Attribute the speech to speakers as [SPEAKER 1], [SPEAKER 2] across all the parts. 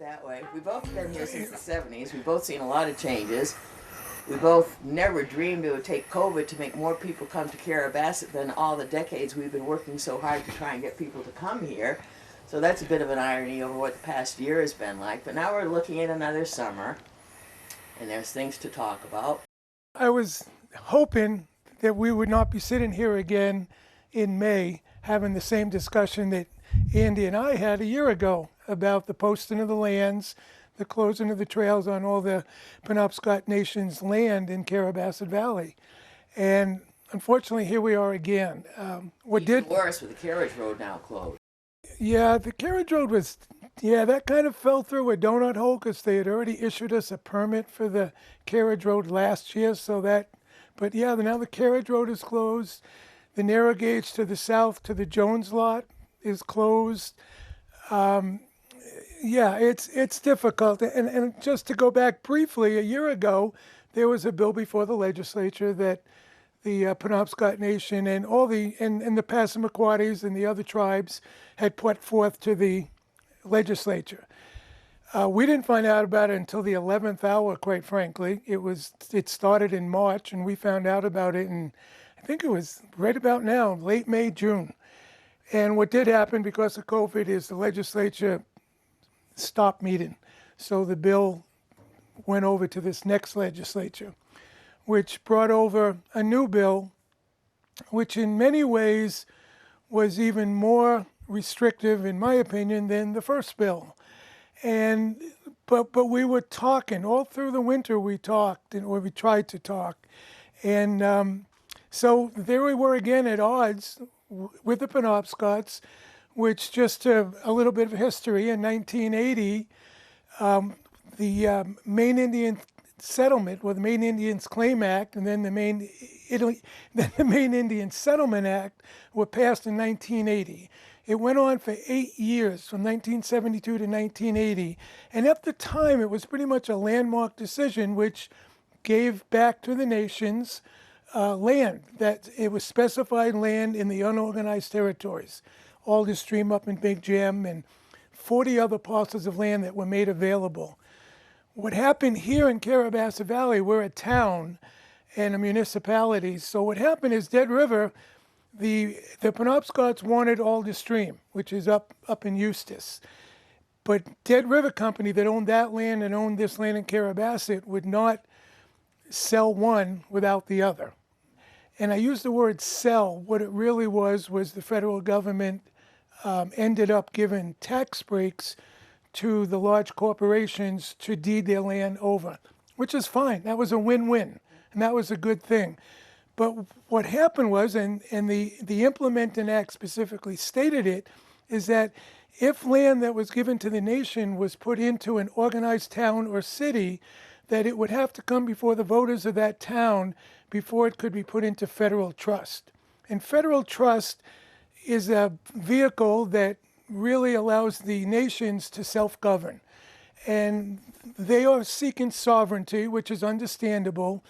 [SPEAKER 1] that way. We've both been here since the 70s. We've both seen a lot of changes. We both never dreamed it would take COVID to make more people come to Carrabassett than all the decades we've been working so hard to try and get people to come here. So that's a bit of an irony over what the past year has been like. But now we're looking at another summer, and there's things to talk about.
[SPEAKER 2] I was hoping that we would not be sitting here again in May having the same discussion that Andy and I had a year ago about the posting of the lands, the closing of the trails on all the Penobscot Nation's land in Carrabassett Valley. And unfortunately, here we are again.
[SPEAKER 1] Even worse with the carriage road now closed.
[SPEAKER 2] Yeah, the carriage road was, that kind of fell through a donut hole because they had already issued us a permit for the carriage road last year. But now the carriage road is closed. The narrow gauge to the south to the Jones lot is closed. It's difficult. And just to go back briefly, a year ago, there was a bill before the legislature that the Penobscot Nation and the Passamaquoddies and the other tribes had put forth to the legislature. We didn't find out about it until the 11th hour, quite frankly. It started in March, and we found out about it in, I think it was right about now, late May, June. And what did happen because of COVID is the legislature stopped meeting. So the bill went over to this next legislature, which brought over a new bill, which in many ways was even more restrictive, in my opinion, than the first bill. But we were talking all through the winter. We talked, or we tried to talk, and so there we were again at odds with the Penobscots. Which, just a little bit of history, in 1980, the Maine Indian Settlement, or the Maine Indians Claim Act, and then the Maine Indian Settlement Act were passed in 1980. It went on for 8 years, from 1972 to 1980. And at the time, it was pretty much a landmark decision which gave back to the nations land, that it was specified land in the unorganized territories. Alder Stream up in Big Jam and 40 other parcels of land that were made available. What happened here in Carrabassett Valley, we're a town and a municipality. So what happened is Dead River, the Penobscots wanted Alder Stream, which is up in Eustis. But Dead River Company that owned that land and owned this land in Carrabassett would not sell one without the other. And I use the word sell. What it really was the federal government ended up giving tax breaks to the large corporations to deed their land over, which is fine. That was a win-win, and that was a good thing. But what happened was, and the Implementing Act specifically stated it, is that if land that was given to the nation was put into an organized town or city, that it would have to come before the voters of that town before it could be put into federal trust. And federal trust is a vehicle that really allows the nations to self-govern. And they are seeking sovereignty, which is understandable.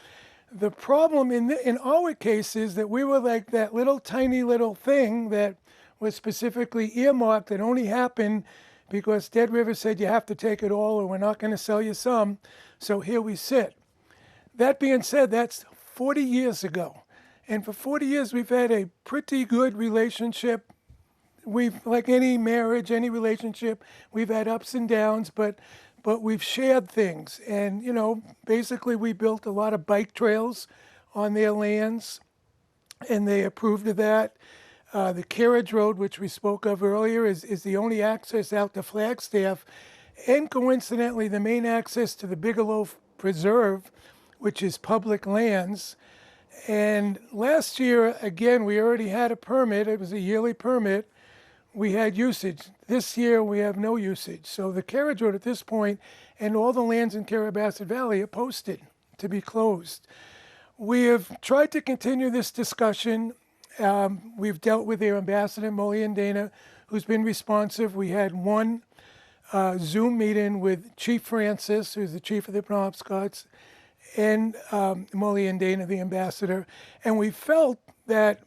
[SPEAKER 2] The problem in our case is that we were like that little tiny little thing that was specifically earmarked that only happened because Dead River said you have to take it all or we're not going to sell you some. So here we sit. That being said, that's 40 years ago. And for 40 years, we've had a pretty good relationship. Like any marriage, any relationship, we've had ups and downs, but we've shared things. And, basically we built a lot of bike trails on their lands, and they approved of that. The carriage road, which we spoke of earlier, is the only access out to Flagstaff. And coincidentally, the main access to the Bigelow Preserve, which is public lands. And last year, again, we already had a permit. It was a yearly permit. We had usage. This year, we have no usage. So the carriage road at this point and all the lands in Carrabassett Valley are posted to be closed. We have tried to continue this discussion. We've dealt with their ambassador, Molly and Dana, who's been responsive. We had one Zoom meeting with Chief Francis, who's the chief of the Penobscots, and Molly and Dana, the ambassador. And we felt that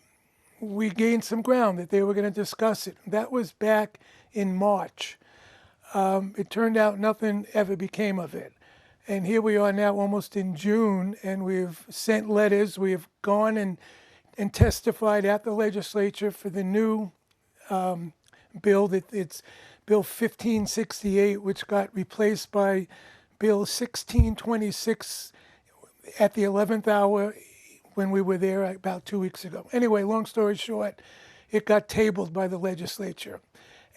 [SPEAKER 2] we gained some ground, that they were going to discuss it. That was back in March. It turned out nothing ever became of it. And here we are now almost in June, and we've sent letters. We have gone and testified at the legislature for the new bill. It's Bill 1568, which got replaced by Bill 1626 at the 11th hour when we were there about 2 weeks ago. Anyway, long story short, it got tabled by the legislature.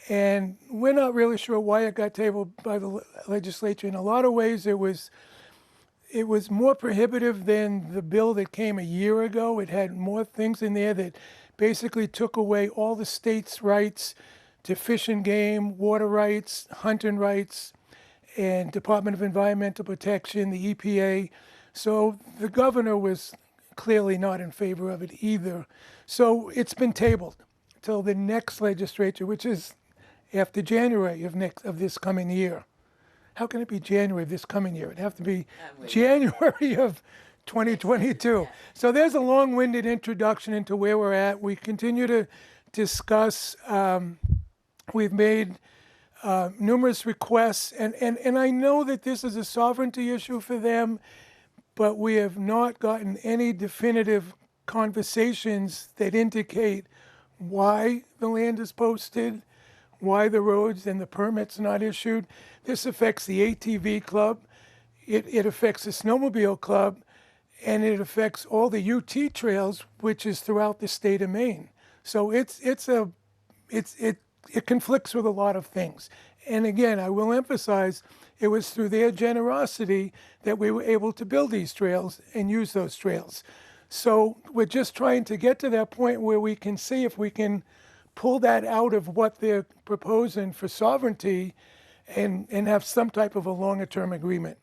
[SPEAKER 2] And we're not really sure why it got tabled by the legislature. In a lot of ways, it was more prohibitive than the bill that came a year ago. It had more things in there that basically took away all the state's rights to fish and game, water rights, hunting rights, and Department of Environmental Protection, the EPA. So the governor was clearly not in favor of it either. So it's been tabled till the next legislature, which is after January of this coming year. How can it be January of this coming year? It'd have to be January of 2022. So there's a long-winded introduction into where we're at. We continue to discuss. We've made numerous requests, and I know that this is a sovereignty issue for them, but we have not gotten any definitive conversations that indicate why the land is posted, why the roads and the permits not issued. This affects the ATV club, it affects the snowmobile club, and it affects all the UT trails, which is throughout the state of Maine. So it conflicts with a lot of things. And again, I will emphasize, it was through their generosity that we were able to build these trails and use those trails. So we're just trying to get to that point where we can see if we can pull that out of what they're proposing for sovereignty and have some type of a longer term agreement.